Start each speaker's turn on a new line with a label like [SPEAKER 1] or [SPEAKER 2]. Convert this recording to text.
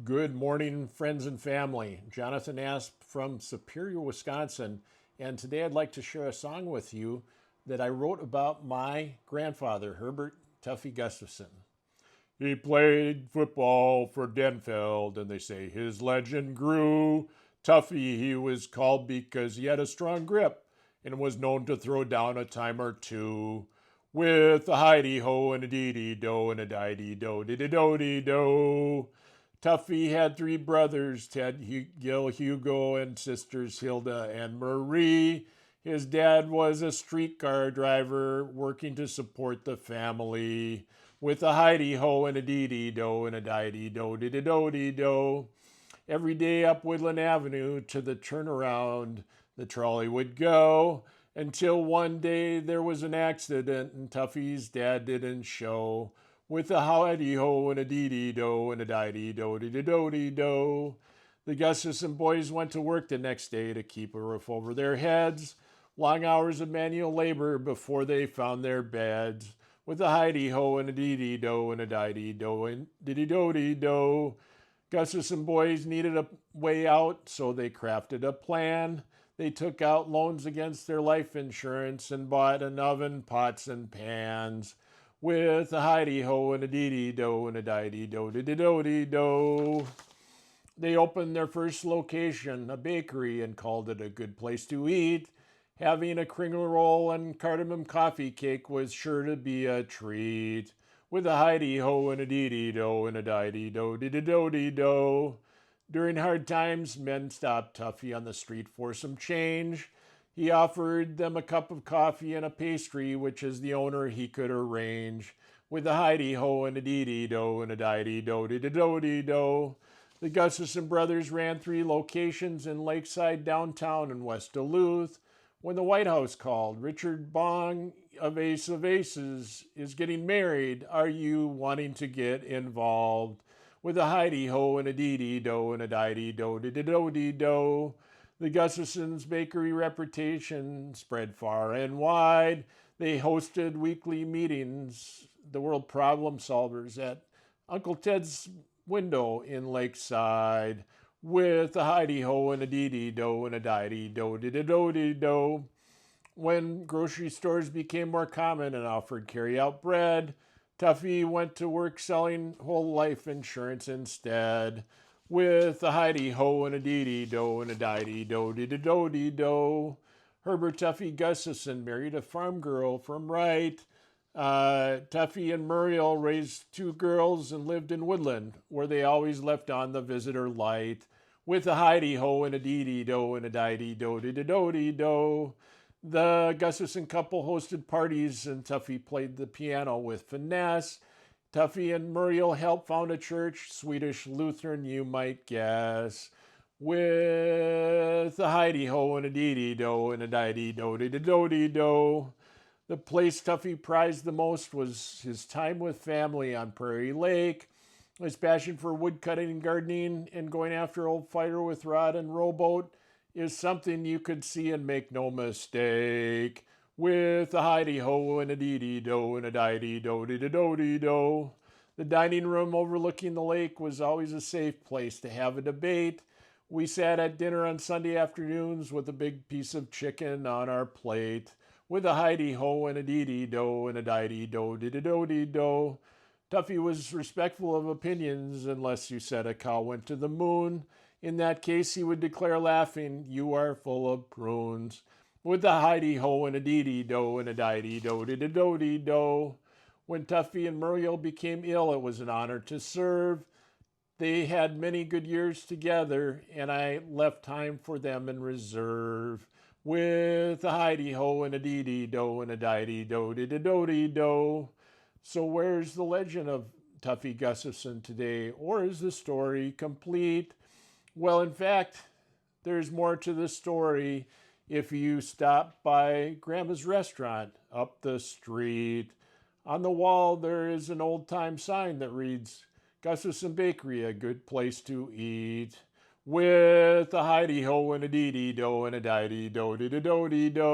[SPEAKER 1] Good morning, friends and family. Jonathan Asp from Superior, Wisconsin. And today I'd like to share a song with you that I wrote about my grandfather, Herbert Tuffy Gustafson. He played football for Denfeld, and they say his legend grew. Tuffy, he was called because he had a strong grip and was known to throw down a time or two with a hidey-ho and a dee-dee-do and a die-dee-do, dee-dee-do-dee-do. Tuffy had three brothers, Ted, Gil, Hugo, and sisters Hilda and Marie. His dad was a streetcar driver working to support the family with a hidey-ho and a dee-dee-do and a die-dee-do, dee-dee-do-dee-do. Every day up Woodland Avenue to the turnaround, the trolley would go until one day there was an accident and Tuffy's dad didn't show with a howdy-ho and a dee-dee-do and a die-dee-do, dee-dee-do-dee-do. The Gustafson boys went to work the next day to keep a roof over their heads. Long hours of manual labor before they found their beds. With a hidey-ho and a dee-dee-do and a die-dee-do and dee-dee-do-dee-do. Gustafson boys needed a way out, so they crafted a plan. They took out loans against their life insurance and bought an oven, pots, and pans with a hidey-ho and a dee-dee-do and a die-dee-do, dee-dee-do-dee-do. They opened their first location, a bakery, and called it a good place to eat. Having a kringle roll and cardamom coffee cake was sure to be a treat. With a hidey-ho and a dee-dee-do and a die-dee-do, dee-dee-do-dee-do. During hard times, men stopped Tuffy on the street for some change. He offered them a cup of coffee and a pastry, which as the owner he could arrange. With a hidey-ho and a dee-dee-do and a die-dee-do, dee-dee-do-dee-do. The Gustafson brothers ran three locations in Lakeside, downtown, and West Duluth. When the White House called, Richard Bong of Ace of Aces is getting married. Are you wanting to get involved? With a hidey-ho and a dee-dee-do and a die-dee-do, dee-dee-do-dee-do. The Gustafson's bakery reputation spread far and wide. They hosted weekly meetings, the world problem solvers, at Uncle Ted's window in Lakeside with a hidey-ho and a dee-dee-do and a die-dee-do, dee-dee-do-dee-do. When grocery stores became more common and offered carry-out bread, Tuffy went to work selling whole life insurance instead with a hidey-ho and a dee-dee-do and a die-dee-do, dee-dee-do-dee-do. Herbert Tuffy Gustafson married a farm girl from Wright. Tuffy and Muriel raised two girls and lived in Woodland, where they always left on the visitor light with a hidey-ho and a dee-dee-do and a die-dee-do, dee-dee-do-dee-do. The Gustafson couple hosted parties and Tuffy played the piano with finesse. Tuffy and Muriel helped found a church, Swedish Lutheran you might guess, with a hidey-ho and a dee-dee-do and a die-dee-do, dee-dee-do-dee-do. The place Tuffy prized the most was his time with family on Prairie Lake. His passion for woodcutting and gardening and going after old fire with rod and rowboat is something you could see and make no mistake. With a hidey-ho and a dee-dee-do and a die-dee-do, dee-dee-do-dee-do. The dining room overlooking the lake was always a safe place to have a debate. We sat at dinner on Sunday afternoons with a big piece of chicken on our plate. With a hidey-ho and a dee-dee-do and a die-dee-do, dee-dee-do-dee-do. Tuffy was respectful of opinions unless you said a cow went to the moon. In that case, he would declare laughing, you are full of prunes. With a hidey-ho and a dee-dee-do and a die-dee-do, dee-dee-do-dee-do. When Tuffy and Muriel became ill, it was an honor to serve. They had many good years together, and I left time for them in reserve. With a hidey-ho and a dee-dee-do and a die-dee-do, dee-dee-do-dee-do. So where's the legend of Tuffy Gustafson today? Or is the story complete? Well, in fact, there's more to the story if you stop by Grandma's restaurant up the street. On the wall, there is an old-time sign that reads, Gustafson Bakery, a good place to eat. With a hidey-ho and a dee-dee-do and a die-dee-do, dee-dee-do-dee-do.